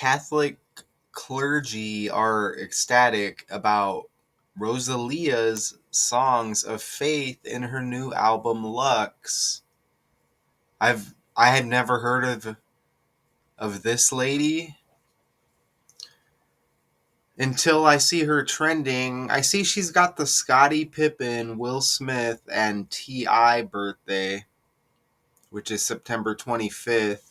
Catholic clergy are ecstatic about Rosalia's songs of faith in her new album Lux. I had never heard of this lady until I see her trending. I see she's got the Scottie Pippen, Will Smith, and T.I. birthday, which is September 25th.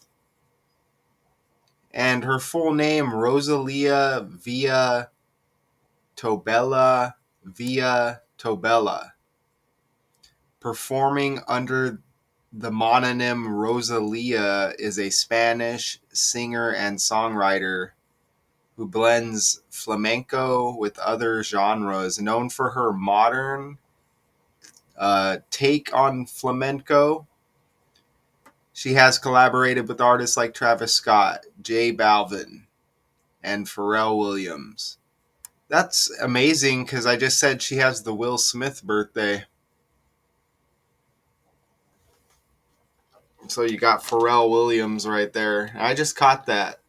And her full name, Rosalía Villa Tobella. Performing under the mononym Rosalía is a Spanish singer and songwriter who blends flamenco with other genres, known for her modern take on flamenco. She has collaborated with artists like Travis Scott, J Balvin, and Pharrell Williams. That's amazing because I just said she has the Will Smith birthday. So you got Pharrell Williams right there. I just caught that.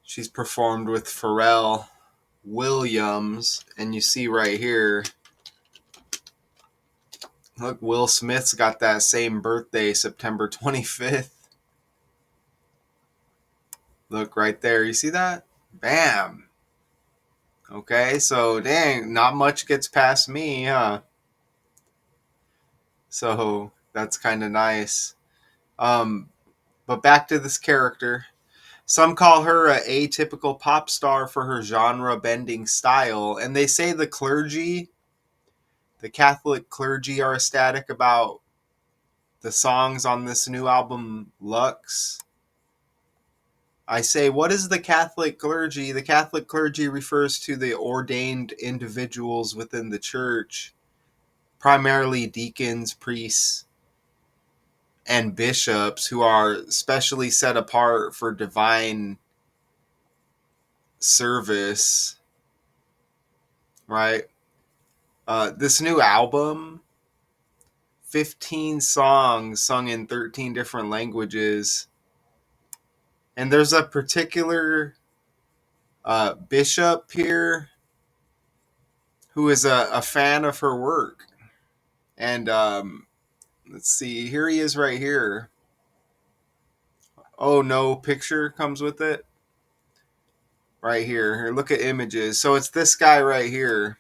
She's performed with Pharrell Williams, and you see right here, look, Will Smith's got that same birthday, September 25th. Look right there. You see that? Bam. Okay, so dang, not much gets past me, huh? So that's kind of nice. But back to this character. Some call her an atypical pop star for her genre-bending style, and they say the Catholic clergy, are ecstatic about the songs on this new album, Lux. I say, what is the Catholic clergy? The Catholic clergy refers to the ordained individuals within the church, primarily deacons, priests, and bishops, who are specially set apart for divine service, right? This new album, 15 songs sung in 13 different languages. And there's a particular bishop here who is a fan of her work. And let's see, here he is right here. Oh, no picture comes with it. Right here. Here, look at images. So it's this guy right here.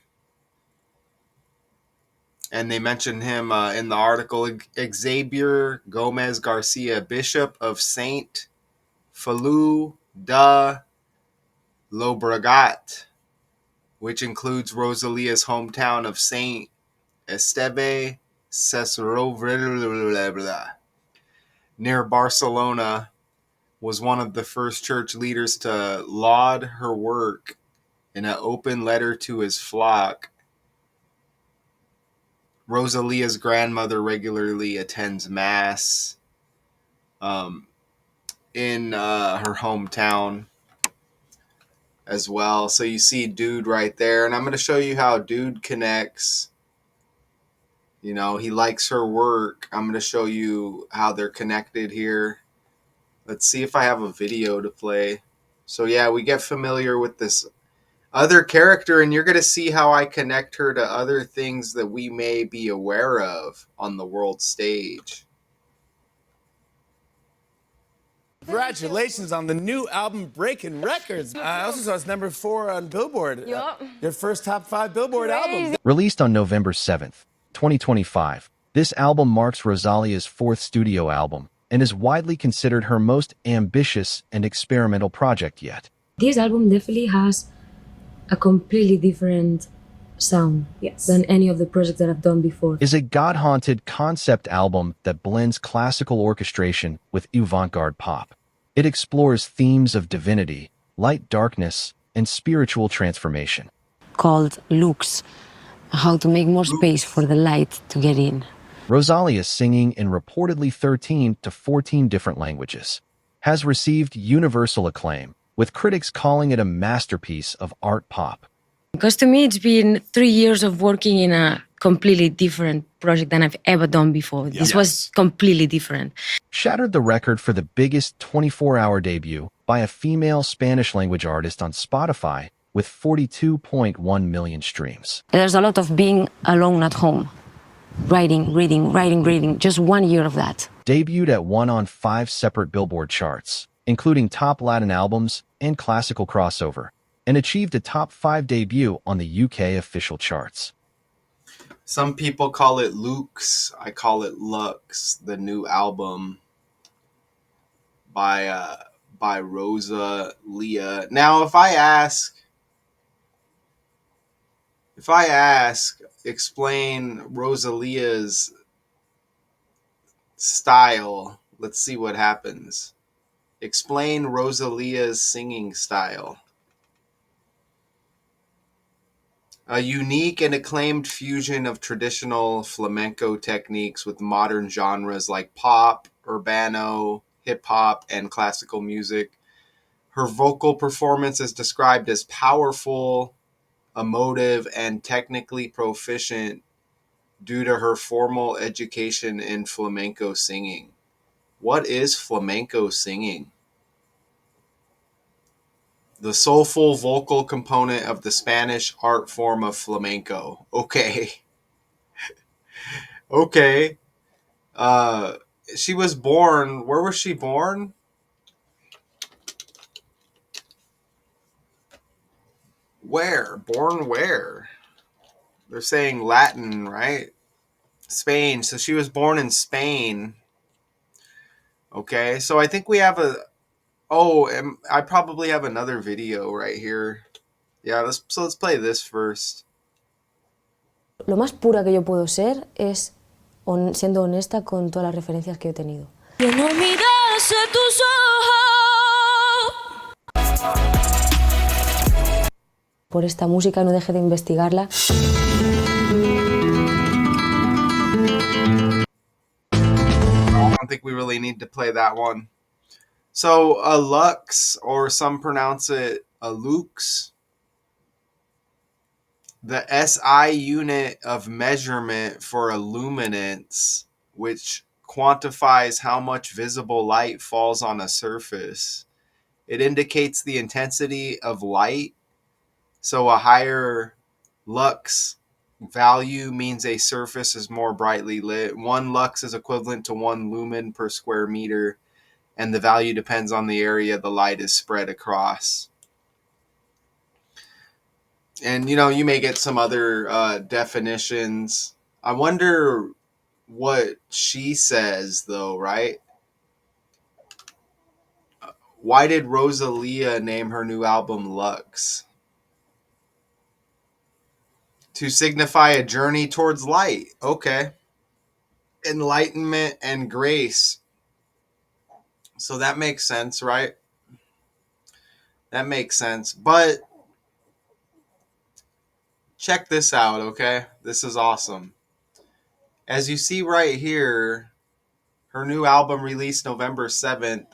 And they mentioned him in the article, Xavier Gomez Garcia, Bishop of Saint Feliu de Llobregat, which includes Rosalia's hometown of Saint Esteve Sesrovira, near Barcelona, was one of the first church leaders to laud her work in an open letter to his flock. Rosalia's grandmother regularly attends Mass in her hometown as well. So you see Dude right there. And I'm going to show you how Dude connects. You know, he likes her work. I'm going to show you how they're connected here. Let's see if I have a video to play. So yeah, we get familiar with this other character, and you're going to see how I connect her to other things that we may be aware of on the world stage. Congratulations on the new album, breaking records. I also saw it's #4 on Billboard. Yup. Your first top 5 Billboard album. Released on November 7th, 2025, this album marks Rosalia's 4th studio album and is widely considered her most ambitious and experimental project yet. This album definitely has a completely different sound than any of the projects that I've done before. Is a God-haunted concept album that blends classical orchestration with avant-garde pop. It explores themes of divinity, light darkness, and spiritual transformation. Called Lux, how to make more space for the light to get in. Rosalia, singing in reportedly 13 to 14 different languages, has received universal acclaim, with critics calling it a masterpiece of art pop. Because to me, it's been 3 years of working in a completely different project than I've ever done before. This was completely different. Shattered the record for the biggest 24-hour debut by a female Spanish-language artist on Spotify with 42.1 million streams. There's a lot of being alone at home, writing, reading, just 1 year of that. Debuted at 1 on 5 separate Billboard charts, including top Latin albums and classical crossover, and achieved a top 5 debut on the UK official charts. Some people call it Lux. I call it Lux, the new album by Rosalía. Now, if I ask, explain Rosalía's style, let's see what happens. Explain Rosalía's singing style. A unique and acclaimed fusion of traditional flamenco techniques with modern genres like pop, urbano, hip-hop, and classical music. Her vocal performance is described as powerful, emotive, and technically proficient due to her formal education in flamenco singing. What is flamenco singing? The soulful vocal component of the Spanish art form of flamenco. Okay. Okay. She was born. Where was she born? Where? Born where? They're saying Latin, right? Spain. So she was born in Spain. Okay. So I think we have a. Oh, I probably have another video right here. Yeah. Let's play this first. Lo más pura que yo puedo ser es siendo honesta con todas las referencias que he tenido. Que no mirase tus ojos. Por esta música no deje de investigarla. I don't think we really need to play that one. So a lux, or some pronounce it a lux, the SI unit of measurement for a luminance, which quantifies how much visible light falls on a surface. It indicates the intensity of light. So a higher lux value means a surface is more brightly lit. 1 lux is equivalent to 1 lumen per square meter, and the value depends on the area the light is spread across. And, you may get some other definitions. I wonder what she says, though, right? Why did Rosalía name her new album Lux? To signify a journey towards light. Okay. Enlightenment and grace. So that makes sense, right? That makes sense. But check this out, okay? This is awesome. As you see right here, her new album released November 7th,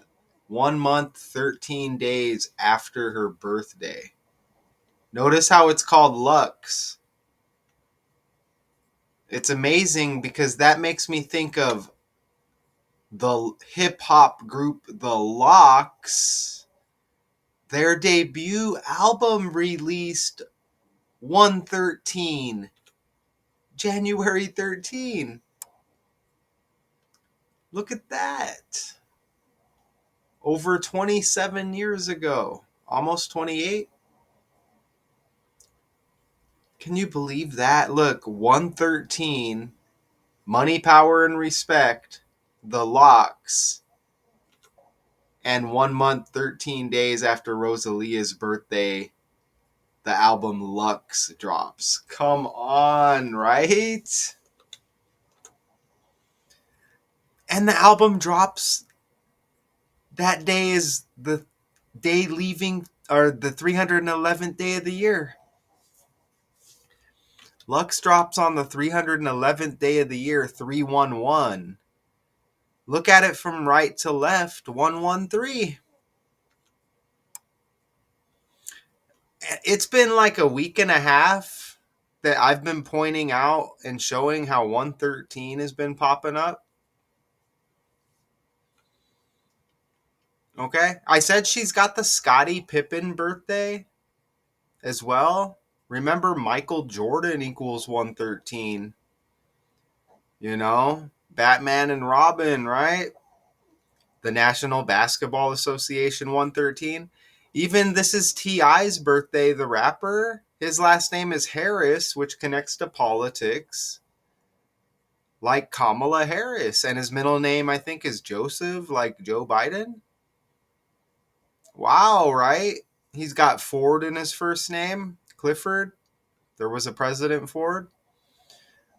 1 month, 13 days after her birthday. Notice how it's called Lux. It's amazing because that makes me think of the hip-hop group The Lox. Their debut album released 1/13, January 13. Look at that. Over 27 years ago. Almost 28. Can you believe that? Look, 1/13, Money, Power, and Respect, The Lox, and 1 month, 13 days after Rosalía's birthday, the album Lux drops. Come on, right? And the album drops. That day is the day leaving, or the 311th day of the year. Lux drops on the 311th day of the year, 311. Look at it from right to left, 113. It's been like a week and a half that I've been pointing out and showing how 113 has been popping up? Okay. I said she's got the Scottie Pippen birthday as well. Remember, Michael Jordan equals 113. You know, Batman and Robin, right? The National Basketball Association 113. Even this is T.I.'s birthday, the rapper. His last name is Harris, which connects to politics, like Kamala Harris. And his middle name, I think, is Joseph, like Joe Biden. Wow, right? He's got Ford in his first name, Clifford. There was a President Ford.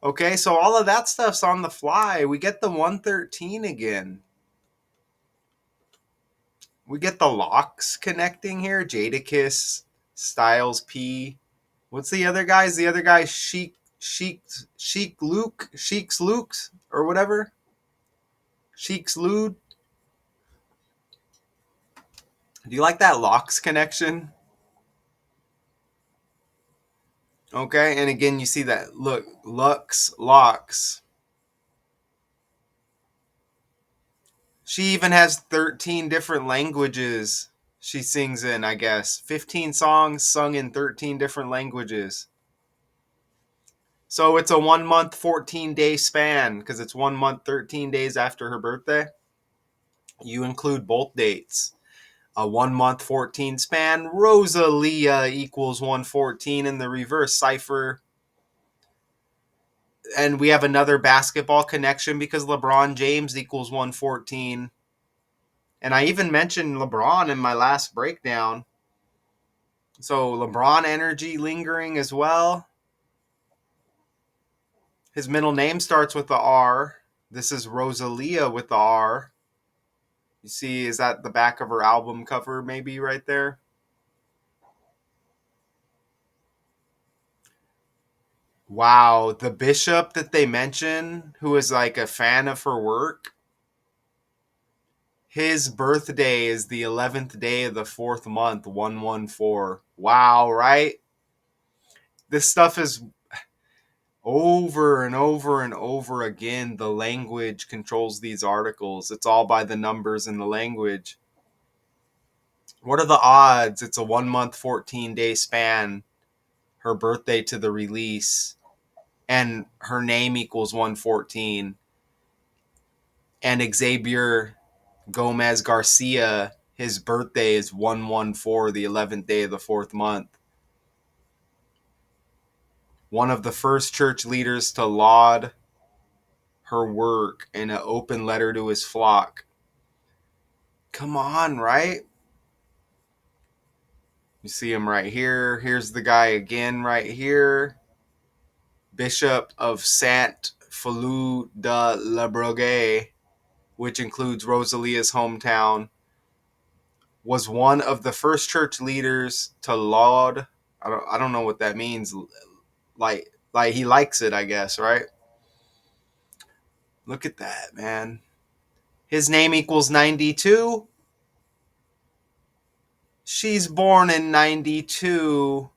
Okay, so all of that stuff's on the fly. We get the 113 again. We get the locks connecting here. Jadakiss, Styles P. What's the other guys? The other guy, Sheik's Luke's, or whatever. Sheik's Lude. Do you like that locks connection? Okay, and again, you see that. Look, locks. She even has 13 different languages she sings in, I guess. 15 songs sung in 13 different languages. So it's a 1 month, 14-day span because it's 1 month, 13 days after her birthday. You include both dates. A 1 month, 14 span. Rosalía equals 114 in the reverse cipher. And we have another basketball connection because LeBron James equals 114. And I even mentioned LeBron in my last breakdown. So LeBron energy lingering as well. His middle name starts with the R. This is Rosalía with the R. You see, is that the back of her album cover maybe right there? Wow, the bishop that they mention, who is like a fan of her work, his birthday is the 11th day of the 4th month, 114. Wow, right? This stuff is over and over and over again. The language controls these articles. It's all by the numbers in the language. What are the odds? It's a 1 month, 14-day span. Her birthday to the release. And her name equals 114. And Xavier Gomez Garcia, his birthday is 114, the 11th day of the 4th month. One of the first church leaders to laud her work in an open letter to his flock. Come on, right? You see him right here. Here's the guy again right here. Bishop of Saint Philou de la Brogue, which includes Rosalía's hometown, was one of the first church leaders to laud. I don't know what that means. Like he likes it, I guess, right? Look at that, man. His name equals 92. She's born in 92.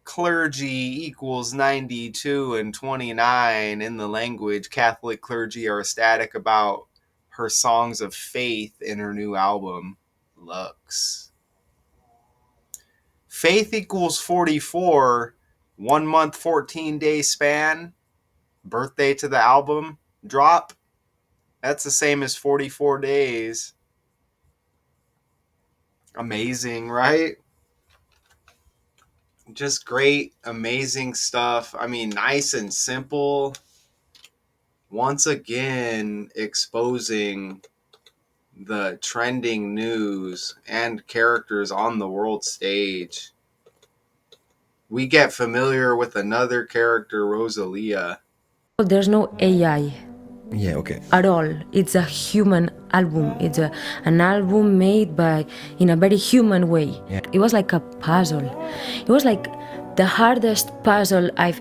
Clergy equals 92 and 29 in the language. Catholic clergy are ecstatic about her songs of faith in her new album, Lux. Faith equals 44. 1 month, 14-day span. Birthday to the album drop. That's the same as 44 days. Amazing, right? Just great, amazing stuff. I mean, nice and simple. Once again, exposing the trending news and characters on the world stage. We get familiar with another character, Rosalía. There's no AI Yeah, okay. at all. It's a human album. It's an album made by in a very human way. Yeah. It was like a puzzle. It was like the hardest puzzle I've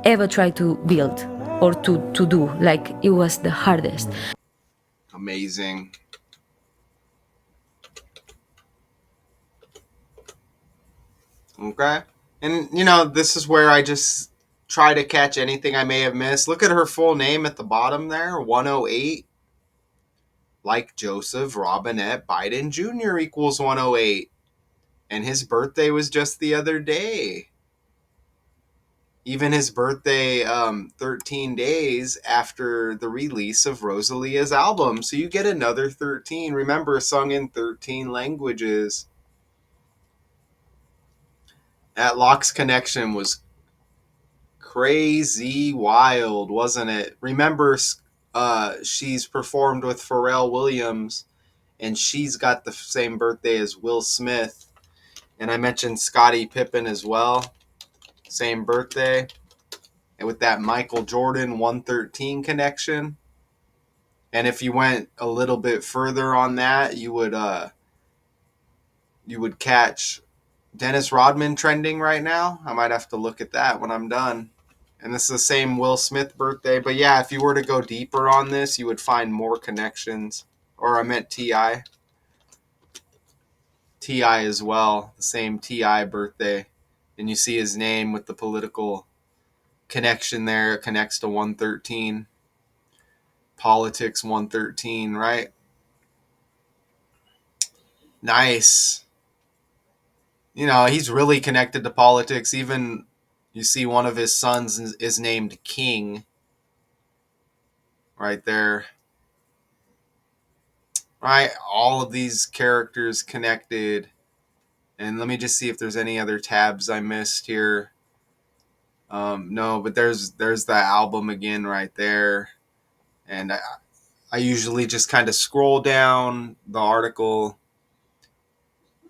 ever tried to build or to do. Like it was the hardest. Amazing. Okay. And, you know, this is where I just try to catch anything I may have missed. Look at her full name at the bottom there, 108. Like Joseph Robinette Biden Jr. equals 108. And his birthday was just the other day. Even his birthday 13 days after the release of Rosalia's album. So you get another 13. Remember, sung in 13 languages. That Locks connection was crazy wild, wasn't it? Remember, she's performed with Pharrell Williams, and she's got the same birthday as Will Smith. And I mentioned Scottie Pippen as well. Same birthday. And with that Michael Jordan 113 connection. And if you went a little bit further on that, you would catch Dennis Rodman trending right now. I might have to look at that when I'm done. And this is the same Will Smith birthday. But yeah, if you were to go deeper on this, you would find more connections. Or I meant T.I. T.I. as well. The same T.I. birthday. And you see his name with the political connection there. It connects to 113. Politics 113, right? Nice. You know, he's really connected to politics. Even you see one of his sons is named King right there. Right? All of these characters connected. And let me just see if there's any other tabs I missed here. No, but there's the album again right there. And I usually just kind of scroll down the article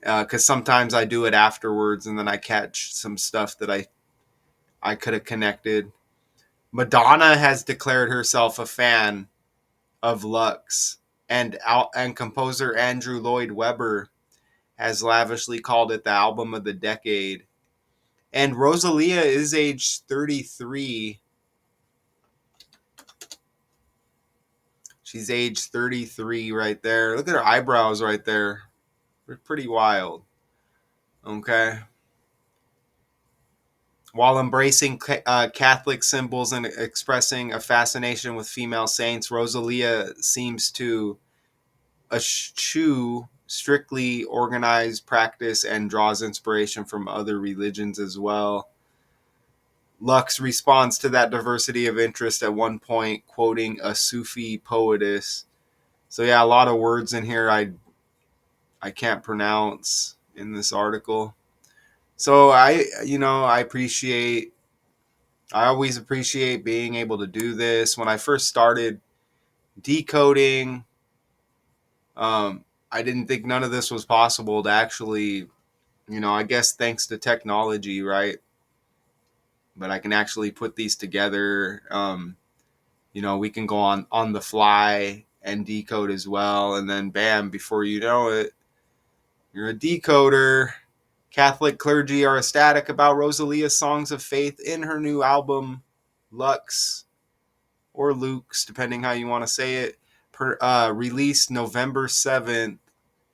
because sometimes I do it afterwards and then I catch some stuff that I could have connected. Madonna has declared herself a fan of Lux, and composer Andrew Lloyd Webber has lavishly called it the album of the decade. And Rosalía is age 33. She's age 33 right there. Look at her eyebrows right there. They're pretty wild. Okay. While embracing Catholic symbols and expressing a fascination with female saints, Rosalía seems to eschew strictly organized practice and draws inspiration from other religions as well. Lux responds to that diversity of interest at one point, quoting a Sufi poetess. So yeah, a lot of words in here I can't pronounce in this article. So I always appreciate being able to do this. When I first started decoding, I didn't think none of this was possible to actually, I guess thanks to technology, right? But I can actually put these together. We can go on the fly and decode as well. And then bam, before you know it, you're a decoder. Catholic clergy are ecstatic about Rosalia's songs of faith in her new album, Lux, or Luke's, depending how you want to say it, released November 7th,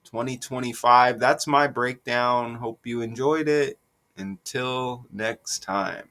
2025. That's my breakdown. Hope you enjoyed it. Until next time.